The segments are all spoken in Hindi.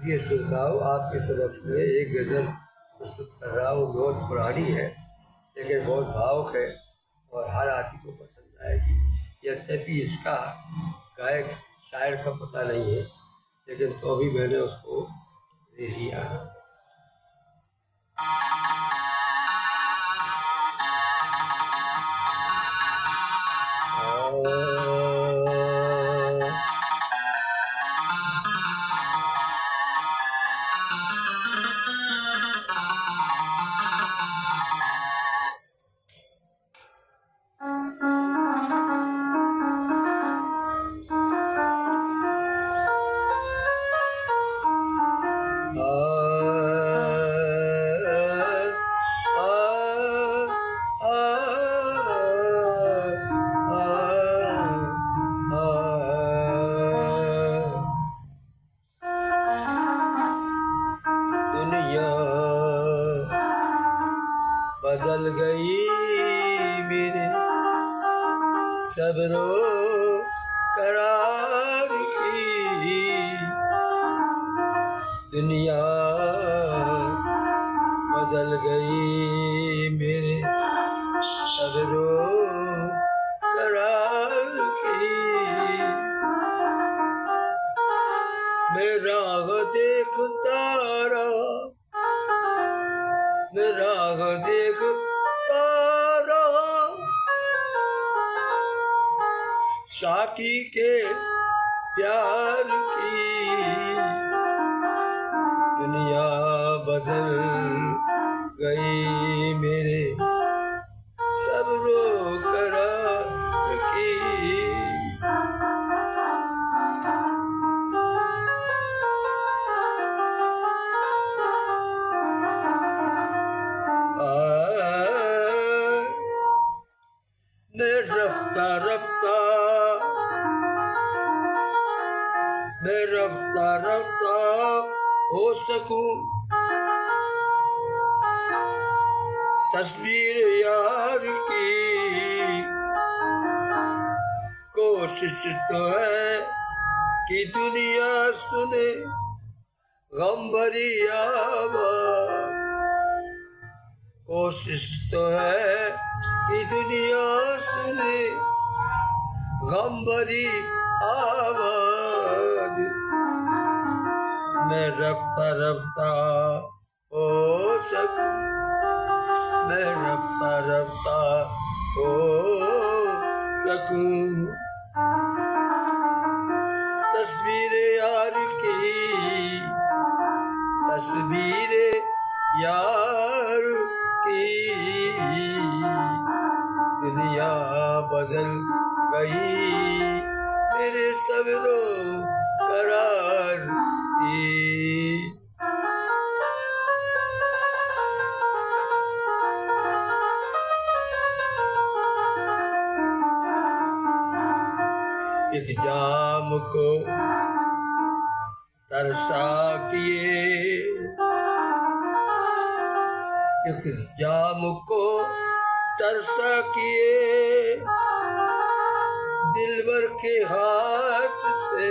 ये श्रोताओं, आपके समक्ष में एक गज़ल प्रस्तुत कर रहा हूँ। बहुत पुरानी है लेकिन बहुत भावुक है और हर आदमी को पसंद आएगी। यद्यपि इसका गायक शायर का पता नहीं है, लेकिन तो भी मैंने उसको ले लिया। दुनिया बदल गई मेरे सब्रो करार की। दुनिया बदल गई मेरे सब्रो करार की। मैं राह देखता रहा, मैं राह देखता रहा, साकी के प्यार की। दुनिया बदल गई मेरे सब्रो करार की। मैं रफ्ता रफ्ता, मैं रफ्ता रफ्ता हो सकूं, तस्वीर यार की। कोशिश तो है कि दुनिया सुने गम भरी आवाज़। कोशिश तो है कि दुनिया सुने गम भरी आवाज़। मैं रफ्ता रफ्ता हो सकूं, मैं रफ्ता रफ्ता हो सकूं, तस्वीर यार की, तस्वीर यार की। दुनिया बदल गई मेरे सब्रो करार की। एक जाम को तरसा किए, एक जाम को तरसा किए, दिलबर के हाथ से।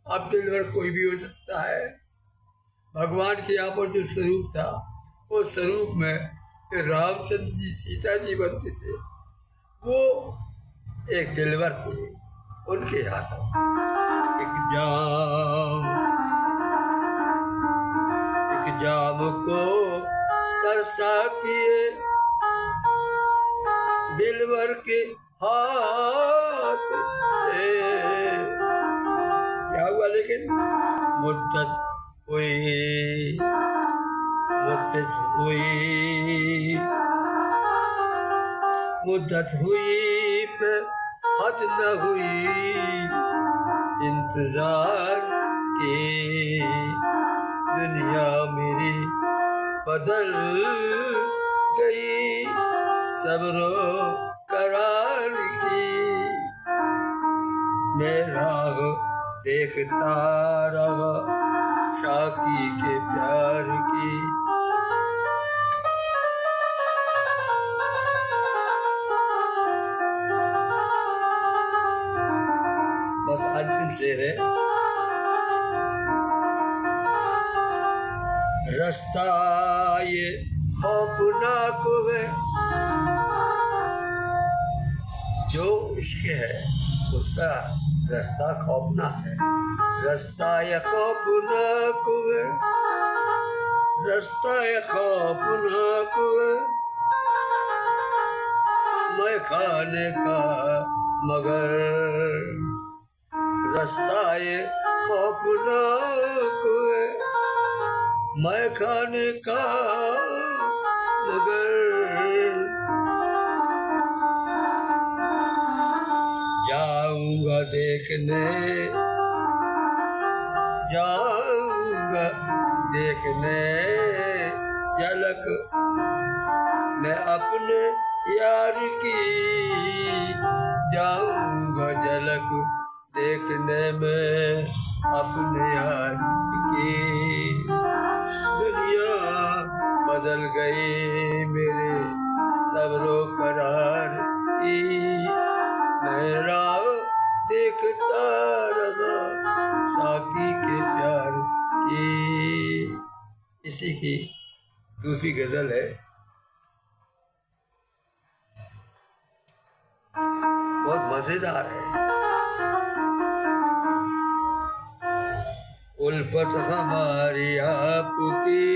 अब दिलबर कोई भी हो सकता है। भगवान के यहाँ पर जो स्वरूप था, वो स्वरूप में रामचंद्र जी सीता जी बनते थे, वो एक दिलबर थे। उनके हाथों एक जाम को तरसा किए, दिलबर के हाथ से। क्या हुआ लेकिन मुद्दत हुई, मुद्दत हुई, मुद्दत हुई पे हद न हुई इंतजार के। दुनिया मेरी बदल गई सब्रो करार की। मैं राह देखता रहा साकी के प्यार की। बस अंतिम शेर है। रास्ता ये खौफनाक है, जो इश्क है उसका रास्ता खौफनाक है। रास्ता ये खौफनाक है, रास्ता ये खौफनाक है, मैं खाने का मगर रास्ता ये खौफनाक है, मैं खाने का मगर जाऊंगा देखने, जाऊंगा देखने झलक मैं अपने यार की, जाऊंगा झलक देखने में अपने यार की। दुनिया बदल गई मेरे सब्रो करार की, मैं राह देखता रहा साकी के प्यार की। इसी की दूसरी गजल है, बहुत मजेदार है। उल्फत हमारी आपकी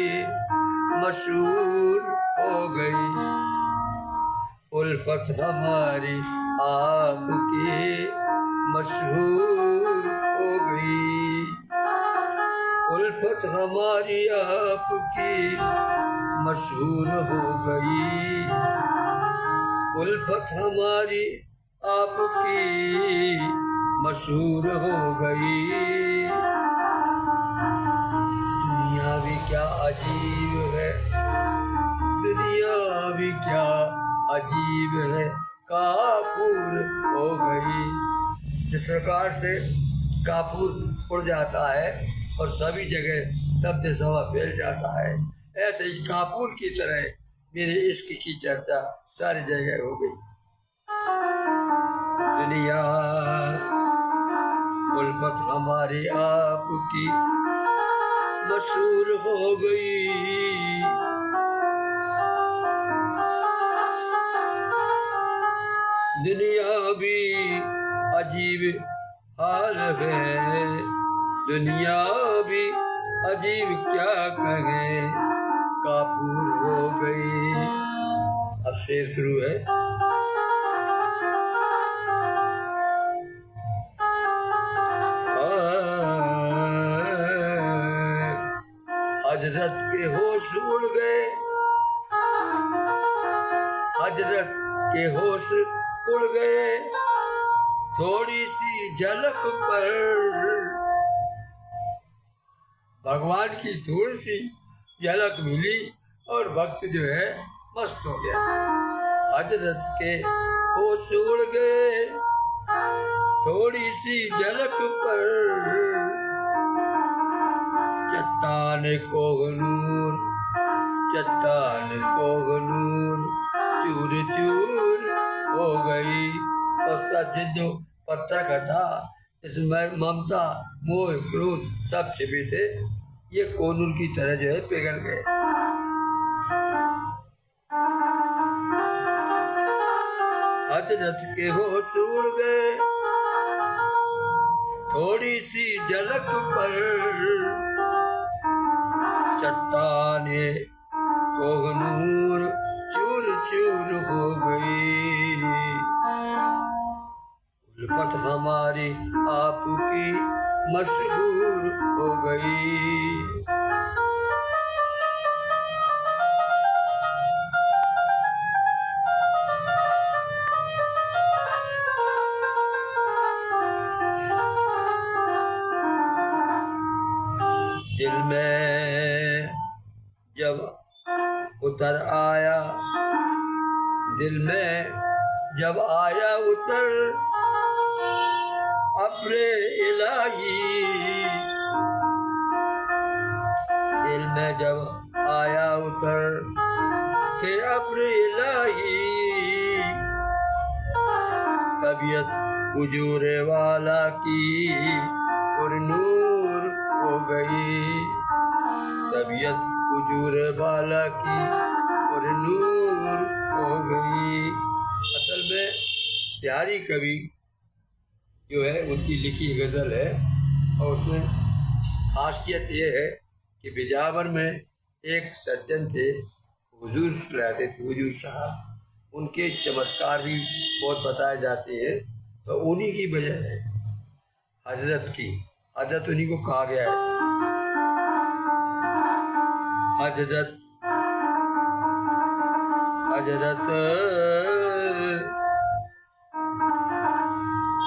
मशहूर हो गई, उल्फत हमारी आपकी मशहूर हो गई, उल्फत हमारी आपकी मशहूर हो गई, उल्फत हमारी आपकी मशहूर हो गई। दुनिया भी क्या अजीब है, दुनिया भी क्या अजीब है, काफूर हो गई। जिस प्रकार से काफूर उड़ जाता है और सभी जगह शब्द सवा फैल जाता है, ऐसे ही काफूर की तरह मेरे इश्क की चर्चा सारी जगह हो गई। दुनिया उल्फत हमारी आपकी मशहूर हो गई, दुनिया भी अजीब हाल है, दुनिया भी अजीब क्या कहे, काफूर हो गई। अब शेर शुरू है। हजरत के होश उड़ गए, हजरत के होश उड़ गए, थोड़ी सी झलक पर भगवान की थोड़ी सी झलक मिली और भक्त जो है मस्त हो गया। हजरत के होश उड़ गए, थोड़ी सी झलक पर चट्टान कोहनूर, चट्टान कोहनूर चूर चूर हो गई। उसका जिद्दो पत्थर का था, इसमें ममता मोह क्रोध सब छिपे थे, ये कोनूर की तरह जो है पिघल गए। हजरत के होश उड़ गए, थोड़ी सी झलक पर चट्टाने कोहनूर चूर चूर हो गई। उल्फत हमारी आपकी मशहूर हो गई। दिल में जब उतर आया, दिल में जब आया उतर अब्रे इलाही, दिल में जब आया उतर के अब्रे इलाही, तबीयत हुजूर वाला की और नूर हो गई, तबीयत हुजूर वाला की और नूर हो गई। असल में प्यारी कवि जो है उनकी लिखी गज़ल है, और उसमें खासियत ये है कि बिजावर में एक सज्जन थे, हुजूर कहलाते थे, हुजूर साहब। उनके चमत्कार भी बहुत बताए जाते हैं, तो उन्हीं की वजह है हजरत की। हजरत उन्हीं को कहा गया है, हजरत हजरत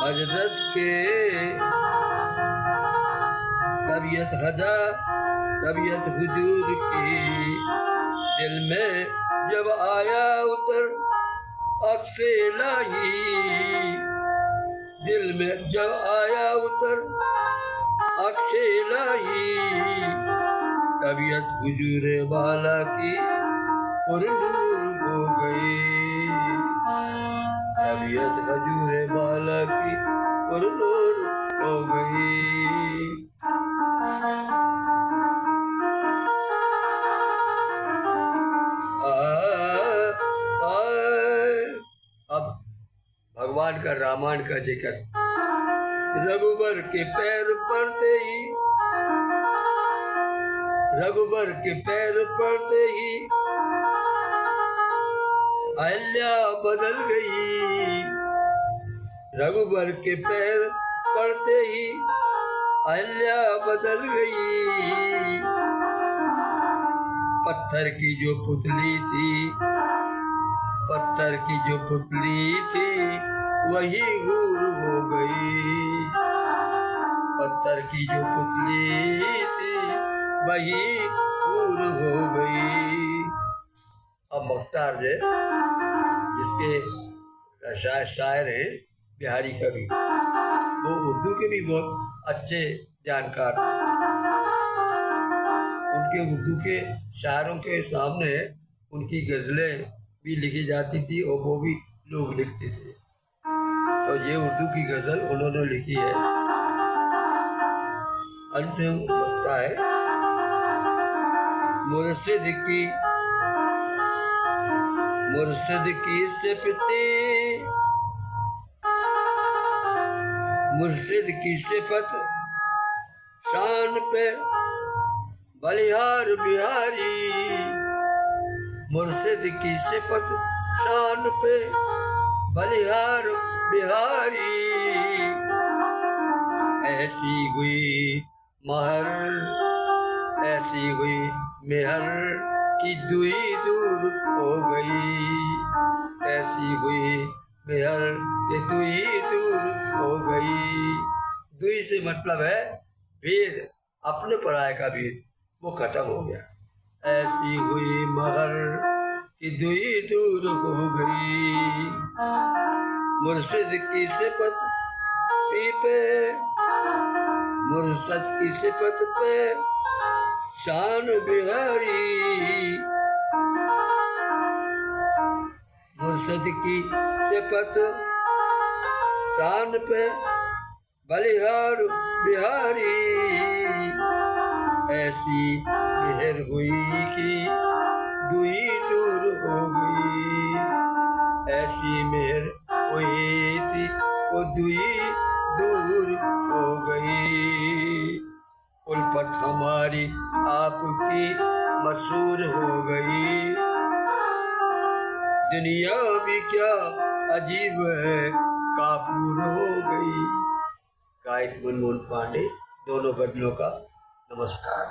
हजरत के तबीयत हुजूर की, दिल में जब आया उतर अक्से इलाही, दिल में जब आया उतर अक्से इलाही, तबीयत हुजूर वाला की पुरनूर हो गई, तबीयत हुजूर वाला की पुरनूर हो गई। अब भगवान का रामायण का जिक्र। रघुबर के पैर पड़ते ही, रघुबर के पैर पड़ते ही अहल्या बदल गई, रघुबर के पैर पड़ते ही अहल्या बदल गई, पत्थर की जो पुतली थी, पत्थर की जो पुतली थी वही हूर हो गई, पत्थर की जो पुतली थी वही हूर हो गई। अब मुख्तार जे जिसके शायर हैं बिहारी कवि, वो उर्दू के भी बहुत अच्छे जानकार थे। उनके उर्दू के शायरों के सामने उनकी गज़लें भी लिखी जाती थी और वो भी लोग लिखते थे। तो ये उर्दू की गज़ल उन्होंने लिखी है। अंत में लगता है, मुर्शिद की सिफती, मुर्शिद की सिफत शान पे बलिहार बिहारी, मुर्शिद की सिफत शान पे बलिहार बिहारी, ऐसी हुई महर, ऐसी हुई मेहर की दुई दूर हो गई, ऐसी हुई मेहर की दुई दूर हो गई। दुई से मतलब है भेद, अपने पराये का भेद वो खत्म हो गया। ऐसी हुई महर की दुई दूर हो गई, मुर्शिद की सिफत पे, मुर्शिद की सिफत पे शान बिहारी, मुर्शिद की सिफत शान पे बलिहार बिहारी, ऐसी मेहर हुई कि दुई दूर हो गई, ऐसी मेहर हुई थी वो दुई दूर हो गई, उल्फत हमारी आपकी मशहूर हो गई, दुनिया भी क्या अजीब है काफूर हो गई। गायक मनमोहन पांडे, दोनों गजलों का नमस्कार।